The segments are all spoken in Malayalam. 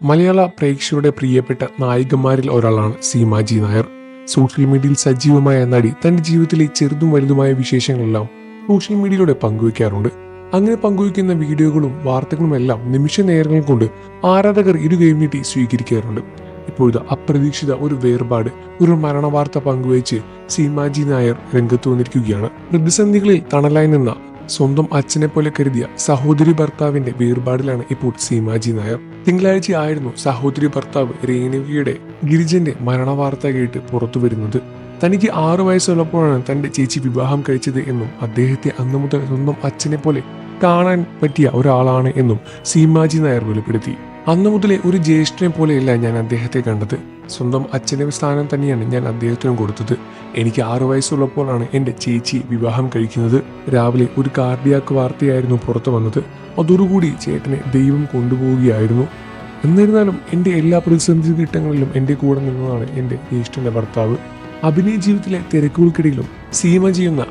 മലയാള പ്രേക്ഷകരുടെ പ്രിയപ്പെട്ട നായികമാരിൽ ഒരാളാണ് സീമാജി നായർ. സോഷ്യൽ മീഡിയയിൽ സജീവമായ നടി തന്റെ ജീവിതത്തിലെ ചെറുതും വലുതുമായ വിശേഷങ്ങളെല്ലാം സോഷ്യൽ മീഡിയയിലൂടെ പങ്കുവയ്ക്കാറുണ്ട്. അങ്ങനെ പങ്കുവയ്ക്കുന്ന വീഡിയോകളും വാർത്തകളും എല്ലാം നിമിഷ നേരങ്ങൾ കൊണ്ട് ആരാധകർ ഇരുകൈനീട്ടി സ്വീകരിക്കാറുണ്ട്. ഇപ്പോഴത്തെ അപ്രതീക്ഷിത ഒരു വേർപാട്, ഒരു മരണവാർത്ത പങ്കുവച്ച് സീമാജി നായർ രംഗത്ത് വന്നിരിക്കുകയാണ്. പ്രതിസന്ധികളിൽ തണലായി നിന്ന സ്വന്തം അച്ഛനെ പോലെ കരുതിയ സഹോദരി ഭർത്താവിന്റെ വേർപാടിലാണ് ഇപ്പോൾ സീമാജി നായർ. തിങ്കളാഴ്ചയായിരുന്നു സഹോദരി ഭർത്താവ് രേണുകയുടെ ഗിരിജന്റെ മരണവാർത്ത കേട്ട് പുറത്തു വരുന്നത്. തനിക്ക് 6 വയസ്സുള്ളപ്പോഴാണ് തന്റെ ചേച്ചി വിവാഹം കഴിച്ചത് എന്നും അദ്ദേഹത്തെ അന്നു മുതൽ സ്വന്തം അച്ഛനെ പോലെ കാണാൻ പറ്റിയ ഒരാളാണ് എന്നും സീമാജി നായർ വെളിപ്പെടുത്തി. അന്നു മുതലേ ഒരു ജ്യേഷ്ഠനെ പോലെയല്ല ഞാൻ അദ്ദേഹത്തെ കണ്ടത്. സ്വന്തം അച്ഛന്റെ സ്ഥാനം തന്നെയാണ് ഞാൻ അദ്ദേഹത്തിനും കൊടുത്തത്. എനിക്ക് 6 വയസ്സുള്ളപ്പോഴാണ് എൻ്റെ ചേച്ചി വിവാഹം കഴിക്കുന്നത്. രാവിലെ ഒരു കാർഡിയാക്ക് വാർത്തയായിരുന്നു പുറത്തു വന്നത്. അതോടുകൂടി ചേട്ടനെ ദൈവം കൊണ്ടുപോവുകയായിരുന്നു. എന്നിരുന്നാലും എൻ്റെ എല്ലാ പ്രതിസന്ധി ഘട്ടങ്ങളിലും എൻ്റെ കൂടെ നിന്നതാണ് എൻ്റെ ജ്യേഷ്ഠന്റെ ഭർത്താവ്. അഭിനയ ജീവിതത്തിലെ തിരക്കുകൾക്കിടയിലും സീമ ചെയ്യുന്ന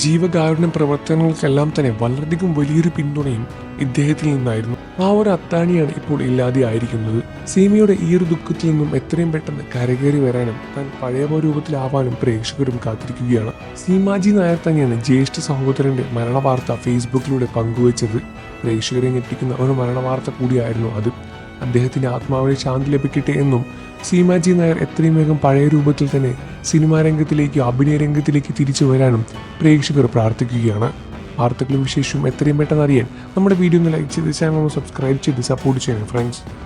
ജീവകാരുണ്യ പ്രവർത്തനങ്ങൾക്കെല്ലാം തന്നെ വളരെയധികം വലിയൊരു പിന്തുണയും ഇദ്ദേഹത്തിൽ നിന്നായിരുന്നു. ആ ഒരു അത്താണിയാണ് ഇപ്പോൾ ഇല്ലാതെ ആയിരിക്കുന്നത്. സീമയുടെ ഈ ഒരു ദുഃഖത്തിൽ നിന്നും എത്രയും പെട്ടെന്ന് കരകയറി വരാനും താൻ പഴയ രൂപത്തിലാവാനും പ്രേക്ഷകരും കാത്തിരിക്കുകയാണ്. സീമാജി നായർ തന്നെയാണ് ജ്യേഷ്ഠ സഹോദരന്റെ മരണവാർത്ത ഫേസ്ബുക്കിലൂടെ പങ്കുവച്ചത്. പ്രേക്ഷകരെ ഞെട്ടിക്കുന്ന ഒരു മരണവാർത്ത കൂടിയായിരുന്നു അത്. അദ്ദേഹത്തിന്റെ ആത്മാവിന് ശാന്തി ലഭിക്കട്ടെ എന്നും സീമാജി നായർ എത്രയും വേഗം പഴയ രൂപത്തിൽ തന്നെ സിനിമാ രംഗത്തിലേക്ക്, അഭിനയ രംഗത്തിലേക്ക് തിരിച്ചു വരാനും പ്രേക്ഷകർ പ്രാർത്ഥിക്കുകയാണ്. വാർത്തകളും വിശേഷവും എത്രയും പെട്ടെന്ന് അറിയാൻ നമ്മുടെ വീഡിയോ ഒന്ന് ലൈക്ക് ചെയ്ത് ചാനൽ ഒന്ന് സബ്സ്ക്രൈബ് ചെയ്ത് സപ്പോർട്ട് ചെയ്യണം ഫ്രണ്ട്സ്.